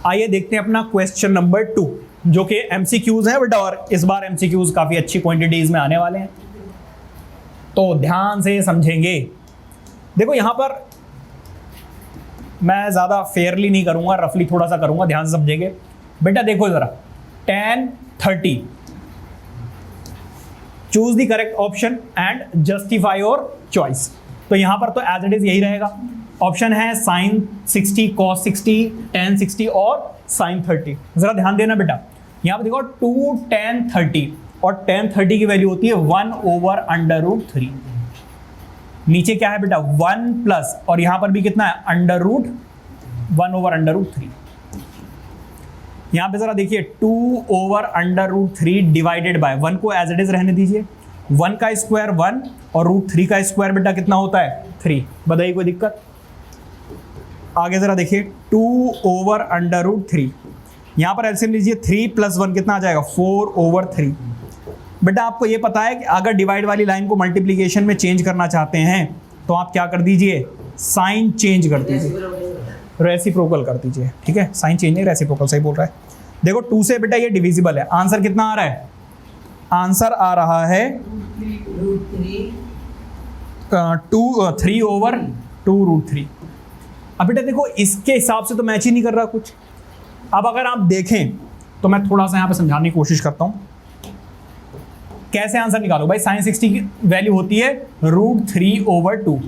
आइए देखते हैं अपना क्वेश्चन नंबर 2 जो कि एमसीक्यूज है बेटा, और इस बार एमसीक्यूज काफी अच्छी क्वांटिटीज में आने वाले हैं, तो ध्यान से समझेंगे। देखो यहां पर मैं ज्यादा फेयरली नहीं करूंगा, रफली थोड़ा सा करूंगा, ध्यान से समझेंगे बेटा। देखो जरा, tan 30, choose the correct option and justify your choice. तो यहां पर तो एज इट इज यही रहेगा। ऑप्शन है sin 60, cos 60, tan 60 और sin 30। जरा ध्यान देना बेटा, यहां पर देखो 2 tan 30 और tan 30 की वैल्यू होती है 1/√3। नीचे क्या है बेटा 1 प्लस, और यहां पर भी कितना है 1/√3। यहां पे जरा देखिए 2/√3 डिवाइडेड बाय 1 को एज इट इज रहने दीजिए। 1 का स्क्वायर 1 और √3 का स्क्वायर बेटा कितना होता है 3। बताइए कोई दिक्कत? आगे जरा देखिए 2/√3, यहां पर एलसीएम लीजिए 3 + 1 कितना आ जाएगा 4/3। बेटा आपको ये पता है कि अगर डिवाइड वाली लाइन को मल्टीप्लीकेशन में चेंज करना चाहते हैं तो आप क्या कर दीजिए, साइन चेंज कर दीजिए, रेसिप्रोकल कर दीजिए। ठीक है, साइन चेंज नहीं, रेसिप्रोकल सही बोल रहा है। देखो 2 से बेटा ये डिविजिबल है। आंसर कितना आ रहा है? आंसर आ रहा है 3/2√3। अब बेटा देखो इसके हिसाब से तो मैच ही नहीं कर रहा कुछ। अब अगर आप देखें तो मैं थोड़ा सा यहां पे समझाने की कोशिश करता हूं। कैसे आंसर निकालो भाई? sin 60 की वैल्यू होती है √3/2,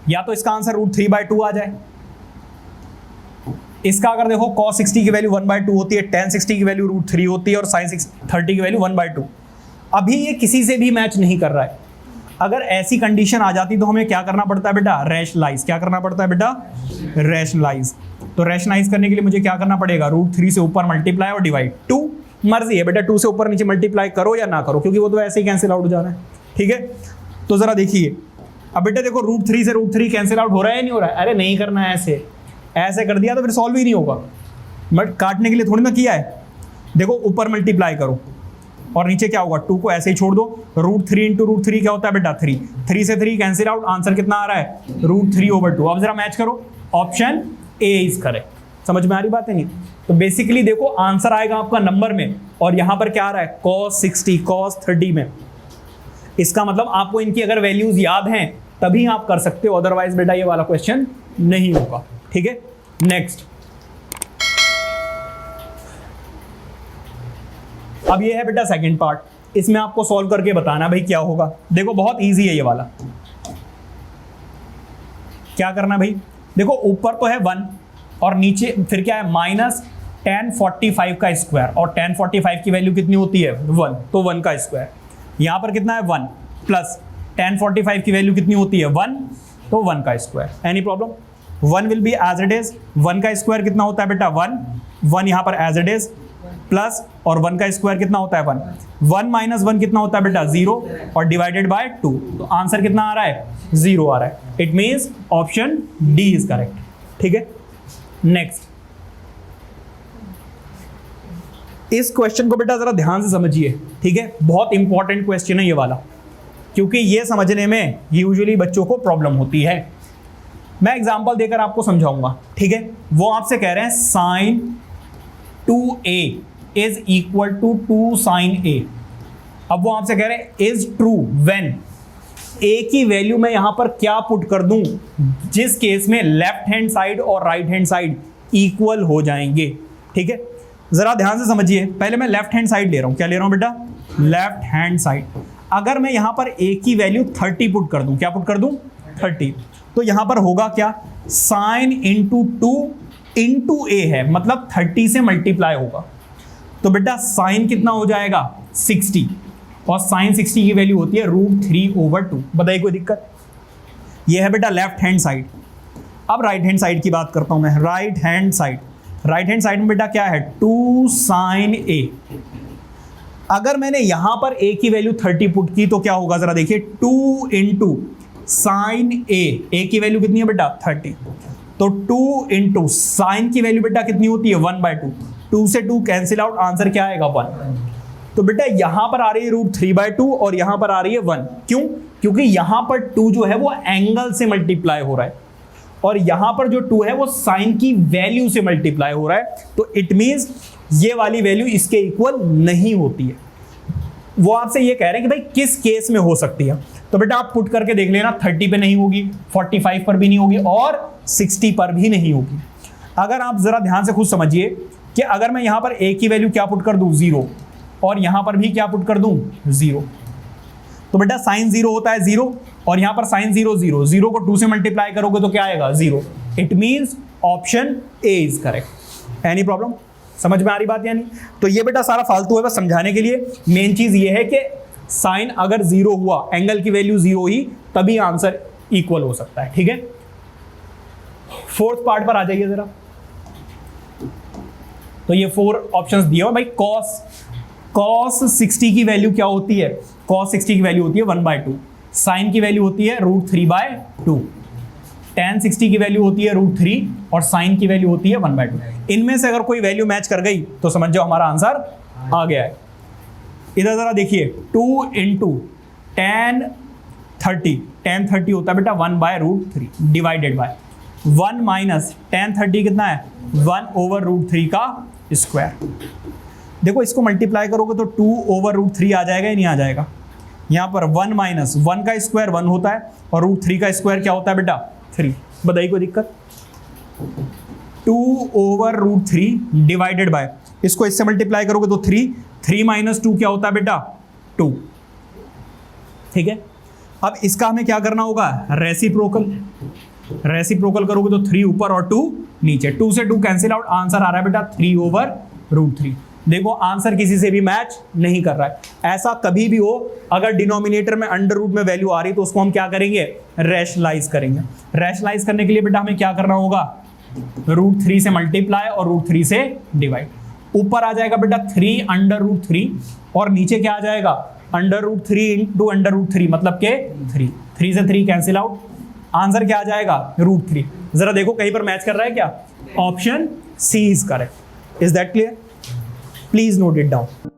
या तो इसका आंसर √3/2 आ जाए। इसका अगर देखो cos 60 की वैल्यू 1/2 होती है, tan 60 की वैल्यू √3 होती है और sin 30 की वैल्यू 1/2। अभी ये किसी से भी मैच नहीं कर रहा है। अगर ऐसी कंडीशन आ जाती तो हमें क्या करना पड़ता है बेटा? रैशनलाइज। क्या करना पड़ता है बेटा? रैशनलाइज। तो रैशनलाइज करने के लिए मुझे क्या करना पड़ेगा? √3 से ऊपर मल्टीप्लाई और डिवाइड। 2 मर्जी है बेटा, 2 से ऊपर नीचे मल्टीप्लाई करो या ना करो, क्योंकि वो तो ऐसे ही कैंसिल आउट हो जा रहा है। ठीक है, तो जरा देखिए अब बेटा देखो √3 से √3 कैंसिल आउट हो रहा है या नहीं हो रहा है? अरे नहीं करना है, ऐसे ऐसे कर दिया तो फिर सॉल्व ही नहीं होगा। बट काटने के लिए थोड़ी ना किया है। देखो ऊपर मल्टीप्लाई करो और नीचे क्या होगा, 2 को ऐसे ही छोड़ दो। √3 × √3 क्या होता है बेटा 3। 3 से 3 कैंसिल आउट, आंसर कितना आ रहा है √3/2। अब जरा मैच करो, ऑप्शन ए इज करेक्ट। समझ में आ रही बात है? नहीं तो बेसिकली देखो आंसर आएगा आपका नंबर में, और यहां पर क्या आ रहा है cos 60 cos 30 में। इसका मतलब आपको इनकी अगर वैल्यूज याद हैं तभी आप कर सकते हो, अदरवाइज बेटा ये वाला क्वेश्चन नहीं होगा। ठीक है, नेक्स्ट। अब ये है बेटा सेकंड पार्ट, इसमें आपको सॉल्व करके बताना भाई क्या होगा। देखो बहुत इजी है ये वाला। क्या करना भाई, देखो ऊपर तो है 1 और नीचे फिर क्या है माइनस tan 45 का स्क्वायर, और tan 45 की वैल्यू कितनी होती है 1, तो 1 का स्क्वायर। यहां पर कितना है 1 प्लस tan 45 की वैल्यू कितनी होती है 1, तो 1 का square. Any problem? 1 will be as it is. 1 का स्क्वायर कितना होता है बेटा 1, 1 यहां पर एज इट इज प्लस, और 1 का स्क्वायर कितना होता है 1, 1 - 1 कितना होता है बेटा 0, और डिवाइडेड बाय 2, तो आंसर कितना आ रहा है 0 आ रहा है। It means option D is correct. ठीक है, नेक्स्ट। इस क्वेश्चन को बेटा जरा ध्यान से समझिए। ठीक है, बहुत इंपॉर्टेंट क्वेश्चन है ये वाला, क्योंकि ये समझने में यूजुअली बच्चों को प्रॉब्लम होती है। मैं एग्जांपल देकर आपको समझाऊंगा। ठीक है, वो आपसे कह रहे हैं sin 2a is equal to 2 sin a। अब वो आपसे कह रहे हैं इज ट्रू व्हेन a की वैल्यू मैं यहां पर क्या पुट कर दूं, जिस केस में लेफ्ट हैंड साइड और राइट हैंड साइड इक्वल हो जाएंगे। ठीक है, जरा ध्यान से समझिए। पहले मैं लेफ्ट हैंड साइड ले रहा हूं। क्या ले रहा हूं बेटा? Left hand side. अगर मैं यहां पर a की वैल्यू 30 पुट कर दूं, क्या पुट कर दूं 30, तो यहां पर होगा क्या, sin × 2 × a है, मतलब 30 से मल्टीप्लाई होगा। तो बेटा sin कितना हो जाएगा 60, और sin 60 की वैल्यू होती है √3/2। बताइए कोई दिक्कत? ये है बेटा लेफ्ट हैंड साइड। अब राइट हैंड साइड की बात करता हूं मैं। Right hand side, right hand side में बेटा क्या है 2 sin a। अगर मैंने यहां पर a की वैल्यू 30 पुट की तो क्या होगा, जरा देखिए 2 × sin a की वैल्यू कितनी है बेटा 30, तो 2 × sin की वैल्यू बेटा कितनी होती है 1/2। 2 से 2 कैंसिल आउट, आंसर क्या आएगा 1। तो बेटा यहां पर आ रही है √3/2 और यहां पर आ रही है 1। क्यों? क्योंकि यहां पर 2 जो है वो एंगल से मल्टीप्लाई हो रहा है, और यहां पर जो 2 है वो साइन की वैल्यू से मल्टीप्लाई हो रहा है, तो इट मींस ये वाली वैल्यू इसके इक्वल नहीं होती है। वो आपसे ये कह रहे हैं कि भाई किस केस में हो सकती है, तो बेटा आप पुट करके देख लेना, 30 पे नहीं होगी, 45 पर भी नहीं होगी और 60 पर भी नहीं होगी। अगर आप जरा ध्यान से खुद समझिए कि अगर मैं यहां पर a की वैल्यू क्या पुट कर दूं 0 और यहां पर भी क्या पुट कर दूं 0, तो बेटा साइन 0 होता है 0 और यहां पर साइन 0 0, 0 को 2 से मल्टीप्लाई करोगे तो क्या आएगा 0। It means option A is correct. Any problem? समझ में आ रही बात या नहीं? तो ये बेटा सारा फालतू है, बस समझाने के लिए। मेन चीज ये है कि साइन अगर 0 हुआ, एंगल की वैल्यू 0 ही, तभी आंसर इक्वल हो सकता है। ठीक है, फोर्थ पार्ट पर आ जाइए जरा। तो ये 4 ऑप्शंस दिए हो भाई। cos 60 की वैल्यू क्या होती है? cos 60 की वैल्यू होती है 1/2, साइन की वैल्यू होती है √3/2, tan 60 की वैल्यू होती है √3 और साइन की वैल्यू होती है 1/2। इनमें से अगर कोई वैल्यू मैच कर गई तो समझ जाओ हमारा आंसर आ गया है। इधर जरा देखिए, 2 × tan 30 होता है बेटा 1/√3 डिवाइडेड बाय 1 माइनस tan 30 कितना है 1/√3 का स्क्वायर। देखो इसको मल्टीप्लाई करोगे तो 2/√3 आ जाएगा या नहीं आ जाएगा? यहाँ पर 1 माइनस 1 का स्क्वायर 1 होता है और √3 का स्क्वायर क्या होता है बेटा 3। बताइए कोई दिक्कत? 2/√3 डिवाइडेड बाय, इसको इससे मल्टीप्लाई करोगे तो 3 माइनस 2 क्या होता है बेटा 2। ठीक है, अब इसका हमें क्या करना होगा? रेसिप्रोकल करोगे तो 3 ऊपर और 2 नीचे, 2 से 2 कैंसिल आउट, आंसर आ रहा है बेटा 3/√3। देखो आंसर किसी से भी मैच नहीं कर रहा है। ऐसा कभी भी हो, अगर डिनोमिनेटर में अंडर रूट में वैल्यू आ रही तो उसको हम क्या करेंगे? रैशनलाइज करेंगे। रैशनलाइज करने के लिए बेटा हमें क्या करना होगा? √3 से मल्टीप्लाई और √3 से डिवाइड। ऊपर आ जाएगा बेटा 3/√3 और नीचे क्या आ जाएगा? √3 × √3 मतलब के 3 से 3 कैंसिल आउट, आंसर क्या आ जाएगा? √3। जरा देखो कहीं पर मैच कर रहा है क्या? Option C is correct. Is that clear? Please note it down.